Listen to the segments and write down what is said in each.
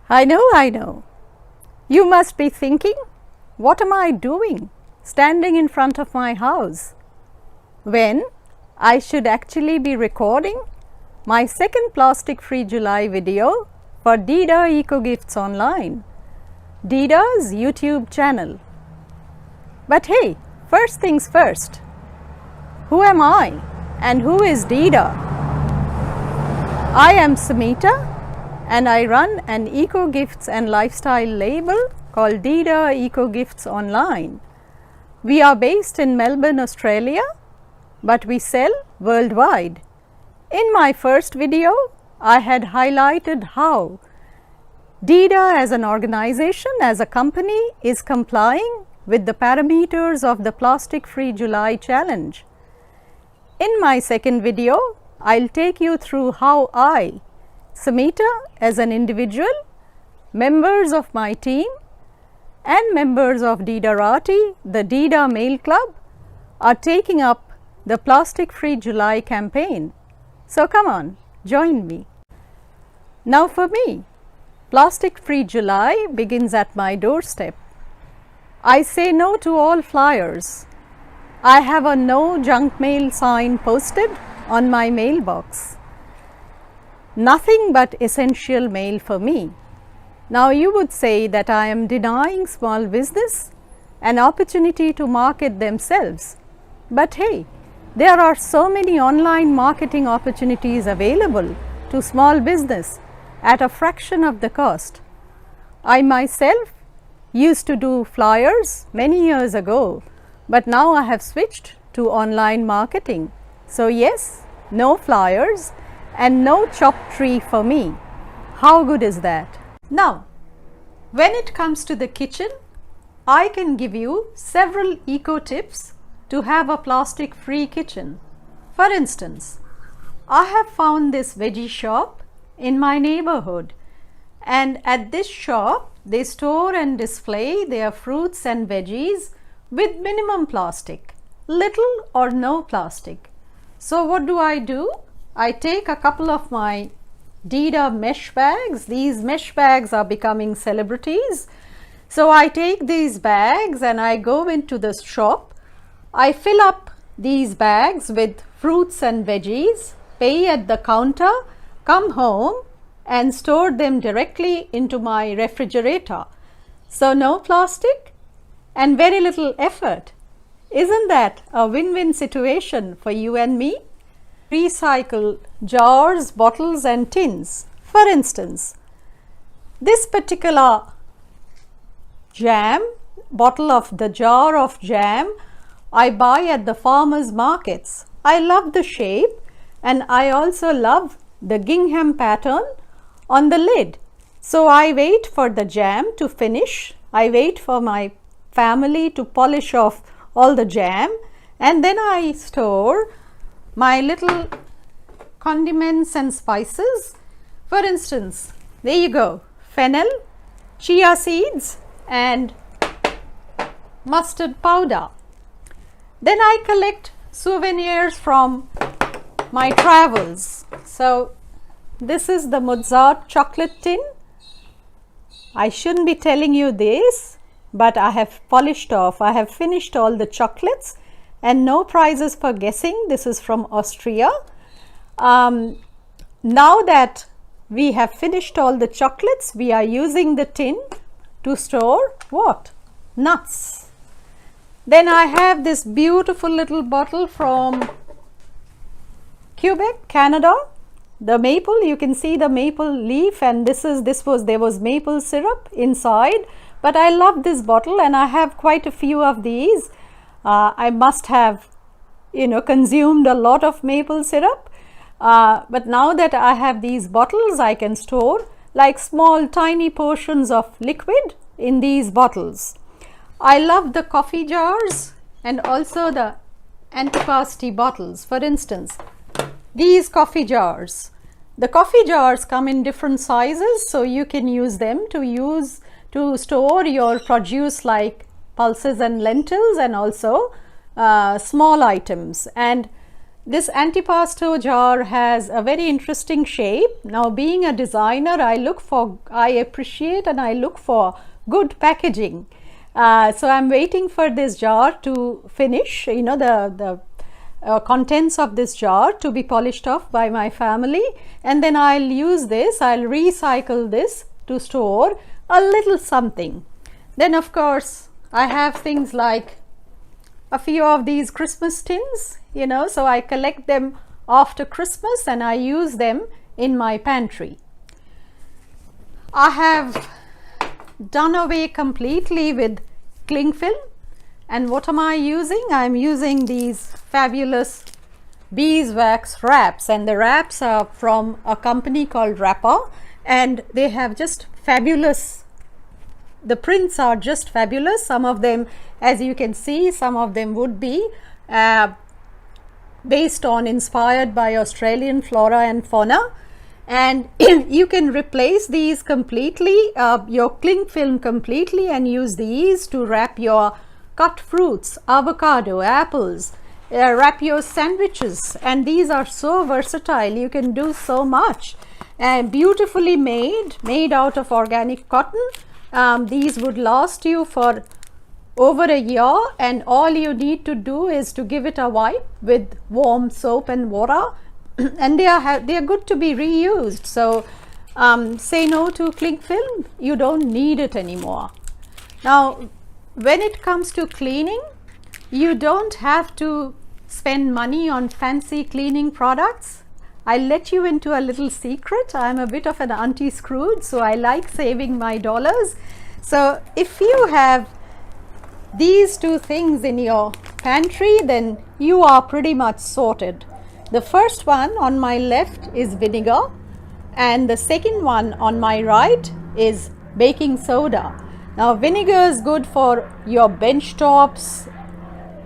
I know. You must be thinking, what am I doing standing in front of my house when I should actually be recording my second Plastic Free July video for Deidaaecogiftsonline, Deidaa's YouTube channel. But hey, first things first, who am I and who is Deidaa? I am Sumita and I run an eco-gifts and lifestyle label called Deidaaecogiftsonline. We are based in Melbourne, Australia, but we sell worldwide. In my first video, I had highlighted how Deidaa as an organization, as a company, is complying with the parameters of the Plastic Free July Challenge. In my second video, I'll take you through how I, Sumita, as an individual, members of my team and members of Deidaarati, the Deidaa Mail Club, are taking up the Plastic Free July campaign. So come on, join me. Now for me, Plastic Free July begins at my doorstep. I say no to all flyers. I have a no junk mail sign posted on my mailbox. Nothing but essential mail for me. Now you would say that I am denying small business an opportunity to market themselves. But hey, there are so many online marketing opportunities available to small business at a fraction of the cost. I myself used to do flyers many years ago, but now I have switched to online marketing. So yes, no flyers and no chopped tree for me. How good is that? Now, when it comes to the kitchen, I can give you several eco tips to have a plastic free kitchen. For instance, I have found this veggie shop in my neighborhood, and at this shop they store and display their fruits and veggies with minimum plastic, little or no plastic. So what do? I take a couple of my Deidaa mesh bags. These mesh bags are becoming celebrities. So I take these bags and I go into the shop. I fill up these bags with fruits and veggies, pay at the counter, come home and store them directly into my refrigerator. So no plastic and very little effort. Isn't that a win-win situation for you and me? Recycle jars, bottles and tins. For instance, this particular jam, bottle of the jar of jam, I buy at the farmers markets. I love the shape and I also love the gingham pattern on the lid. So I wait for the jam to finish. I wait for my family to polish off all the jam, and then I store my little condiments and spices. For instance, there you go, fennel, chia seeds and mustard powder. Then I collect souvenirs from my travels. So this is the Mozart chocolate tin. I shouldn't be telling you this, but I have polished off, I have finished all the chocolates and no prizes for guessing. This is from Austria. Now that we have finished all the chocolates, we are using the tin to store what? Nuts. Then I have this beautiful little bottle from Quebec, Canada. The maple, you can see the maple leaf, and there was maple syrup inside. But I love this bottle and I have quite a few of these. I must have, consumed a lot of maple syrup. But now that I have these bottles, I can store like small tiny portions of liquid in these bottles. I love the coffee jars and also the antipasti bottles. For instance, these coffee jars. The coffee jars come in different sizes, so you can use them to store your produce like pulses and lentils and also small items. And This antipasto jar has a very interesting shape. Now, being a designer, I appreciate and I look for good packaging. So I'm waiting for this jar to finish, you know, the contents of this jar to be polished off by my family, and then I'll use this, I'll recycle this to store a little something. Then of course I have things like a few of these Christmas tins, you know, so I collect them after Christmas and I use them in my pantry. I have done away completely with cling film. And what am I using? I'm using these fabulous beeswax wraps, and the wraps are from a company called Wrapper, and they have just fabulous, the prints are just fabulous. Some of them, as you can see, some of them would be inspired by Australian flora and fauna, and you can replace these completely, your cling film completely, and use these to wrap your cut fruits, avocado, apples, wrap your sandwiches, and these are so versatile. You can do so much, and beautifully made out of organic cotton. These would last you for over a year, and all you need to do is to give it a wipe with warm soap and water and they are good to be reused. So say no to cling film, you don't need it anymore. Now when it comes to cleaning, you don't have to spend money on fancy cleaning products. I'll let you into a little secret. I'm a bit of an Auntie Scrooge, so I like saving my dollars. So if you have these two things in your pantry, then you are pretty much sorted. The first one on my left is vinegar, and the second one on my right is baking soda. Now vinegar is good for your bench tops,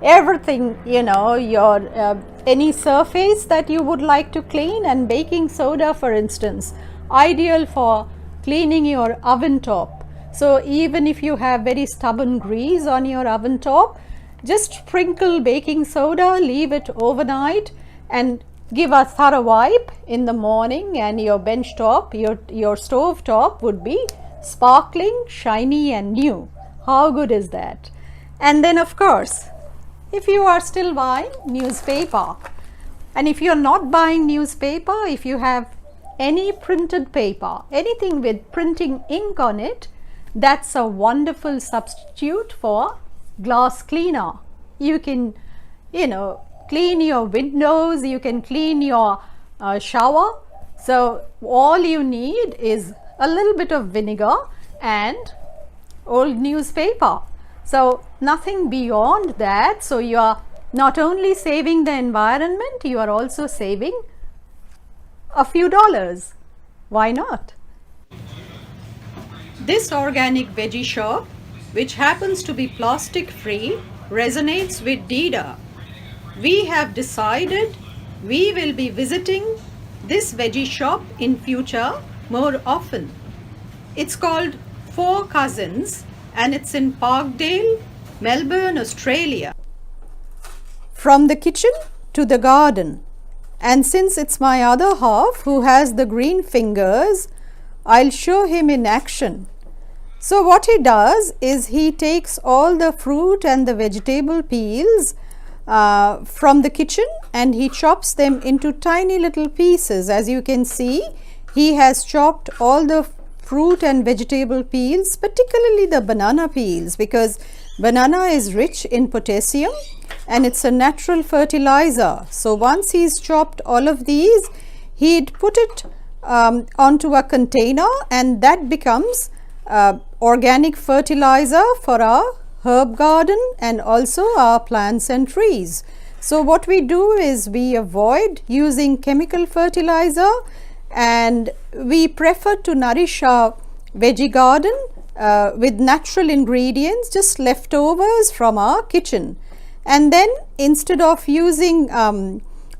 everything, you know, your any surface that you would like to clean, and baking soda, for instance, ideal for cleaning your oven top. So even if you have very stubborn grease on your oven top, just sprinkle baking soda, leave it overnight, and give a thorough wipe in the morning, and your bench top, your stove top would be sparkling, shiny and new. How good is that? And then of course, if you are still buying newspaper, and if you're not buying newspaper, if you have any printed paper, anything with printing ink on it, that's a wonderful substitute for glass cleaner. You can, you know, clean your windows, you can clean your shower. So all you need is a little bit of vinegar and old newspaper. So nothing beyond that. So you are not only saving the environment, you are also saving a few dollars. Why not? This organic veggie shop, which happens to be plastic free, resonates with Deidaa. We have decided we will be visiting this veggie shop in future more often. It's called Four Cousins, and it's in Parkdale, Melbourne, Australia. From the kitchen to the garden. And since it's my other half who has the green fingers, I'll show him in action. So what he does is he takes all the fruit and the vegetable peels from the kitchen, and he chops them into tiny little pieces. As you can see, he has chopped all the fruit and vegetable peels, particularly the banana peels, because banana is rich in potassium and it's a natural fertilizer. So once he's chopped all of these, he'd put it onto a container, and that becomes organic fertilizer for our herb garden and also our plants and trees. So what we do is we avoid using chemical fertilizer, and we prefer to nourish our veggie garden with natural ingredients, just leftovers from our kitchen. And then instead of using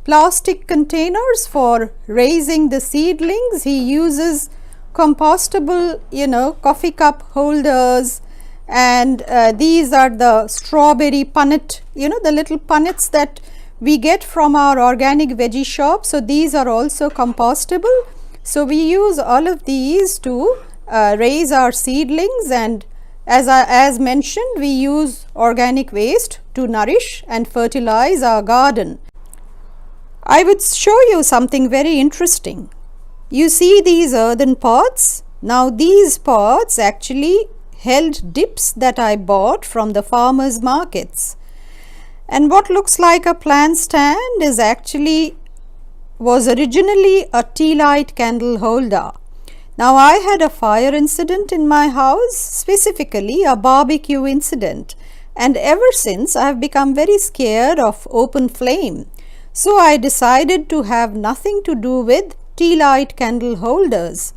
plastic containers for raising the seedlings, he uses compostable, you know, coffee cup holders, and these are the strawberry punnet, you know, the little punnets that we get from our organic veggie shop. So these are also compostable. So we use all of these to raise our seedlings, and as mentioned, we use organic waste to nourish and fertilize our garden. I would show you something very interesting. You see these earthen pots? Now these pots actually held dips that I bought from the farmers markets. And what looks like a plant stand was originally a tea light candle holder. Now I had a fire incident in my house, specifically a barbecue incident, and ever since I have become very scared of open flame. So I decided to have nothing to do with tea light candle holders.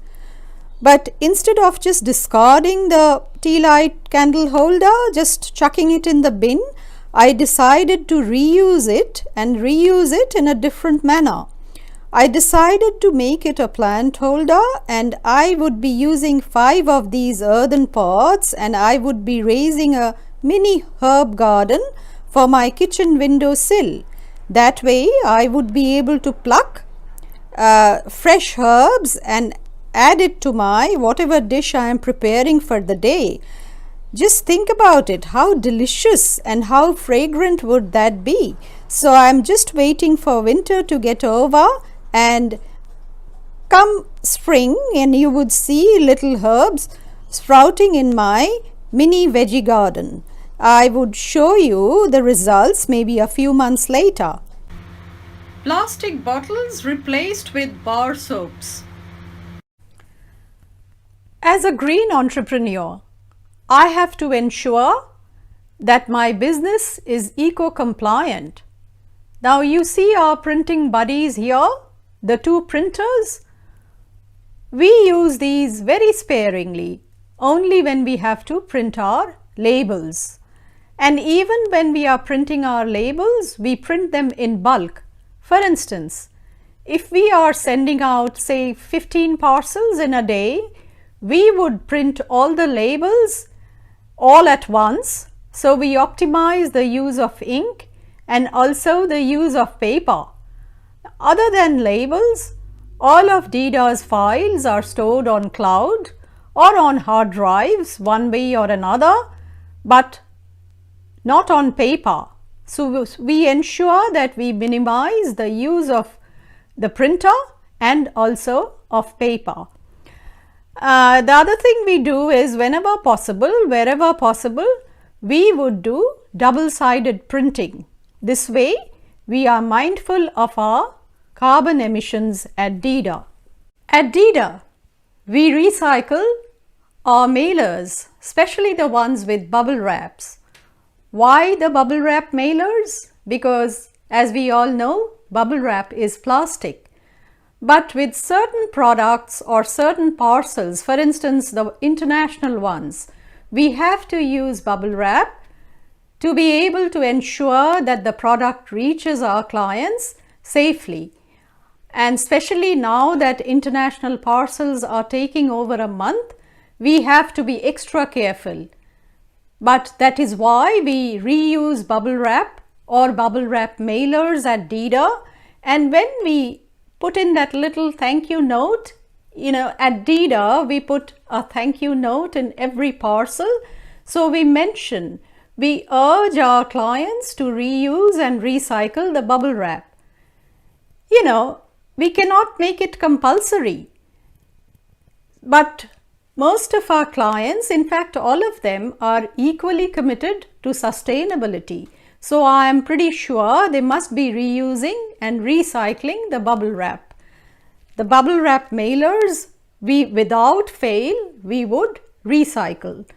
But instead of just discarding the tea light candle holder, just chucking it in the bin, I decided to reuse it in a different manner. I decided to make it a plant holder, and I would be using 5 of these earthen pots, and I would be raising a mini herb garden for my kitchen window sill. That way I would be able to pluck fresh herbs and add it to my whatever dish I am preparing for the day. Just think about it, how delicious and how fragrant would that be? So I am just waiting for winter to get over, and come spring, and you would see little herbs sprouting in my mini veggie garden. I would show you the results maybe a few months later. Plastic bottles replaced with bar soaps. As a green entrepreneur, I have to ensure that my business is eco-compliant. Now you see our printing buddies here, the 2 printers. We use these very sparingly, only when we have to print our labels. And even when we are printing our labels, we print them in bulk. For instance, if we are sending out, say, 15 parcels in a day, we would print all the labels all at once. So we optimize the use of ink and also the use of paper. Other than labels, all of Deidaa's files are stored on cloud or on hard drives one way or another, but not on paper. So we ensure that we minimize the use of the printer and also of paper. The other thing we do is wherever possible, we would do double-sided printing. This way, we are mindful of our carbon emissions at Deidaa. At Deidaa, we recycle our mailers, especially the ones with bubble wraps. Why the bubble wrap mailers? Because as we all know, bubble wrap is plastic. But with certain products or certain parcels, for instance, the international ones, we have to use bubble wrap to be able to ensure that the product reaches our clients safely. And especially now that international parcels are taking over a month, we have to be extra careful. But that is why we reuse bubble wrap or bubble wrap mailers at Deidaa. And when we put in that little thank you note, at Deidaa we put a thank you note in every parcel. So we urge our clients to reuse and recycle the bubble wrap. We cannot make it compulsory, but most of our clients, in fact all of them, are equally committed to sustainability. So I am pretty sure they must be reusing and recycling the bubble wrap. The bubble wrap mailers, without fail, we would recycle.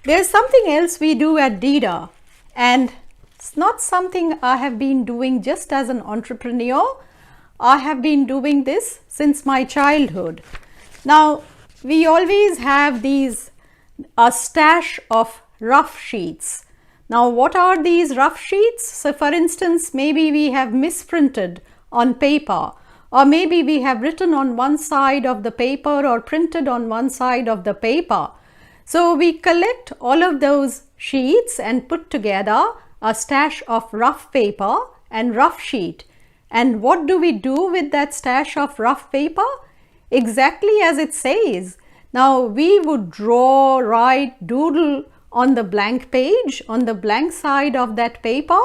There's something else we do at Deidaa, and it's not something I have been doing just as an entrepreneur. I have been doing this since my childhood. Now, we always have a stash of rough sheets. Now, what are these rough sheets? So, for instance, maybe we have misprinted on paper, or maybe we have written on one side of the paper or printed on one side of the paper. So, we collect all of those sheets and put together a stash of rough paper, and rough sheet. And what do we do with that stash of rough paper? Exactly as it says. Now we would draw, write, doodle on the blank page, on the blank side of that paper,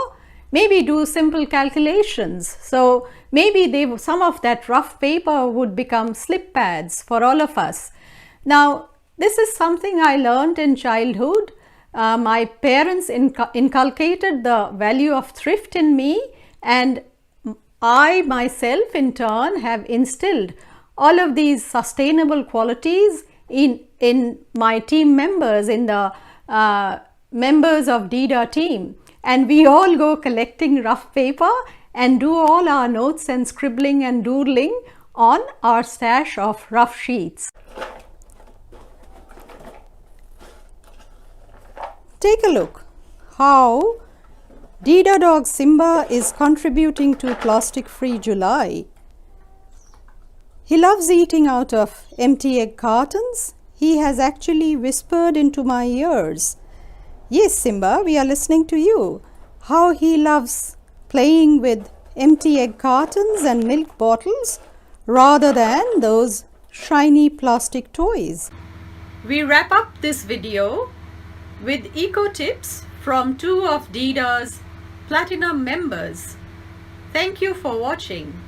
maybe do simple calculations. So maybe some of that rough paper would become slip pads for all of us. Now this is something I learned in childhood. My parents inculcated the value of thrift in me, and I myself in turn have instilled all of these sustainable qualities in my team members, in the members of Deidaa team. And we all go collecting rough paper and do all our notes and scribbling and doodling on our stash of rough sheets. Take a look how Deidaa dog Simba is contributing to Plastic Free July. He loves eating out of empty egg cartons. He has actually whispered into my ears, "Yes, Simba, we are listening to you." How he loves playing with empty egg cartons and milk bottles rather than those shiny plastic toys. We wrap up this video with eco tips from two of Deidaa's Platinum members. Thank you for watching.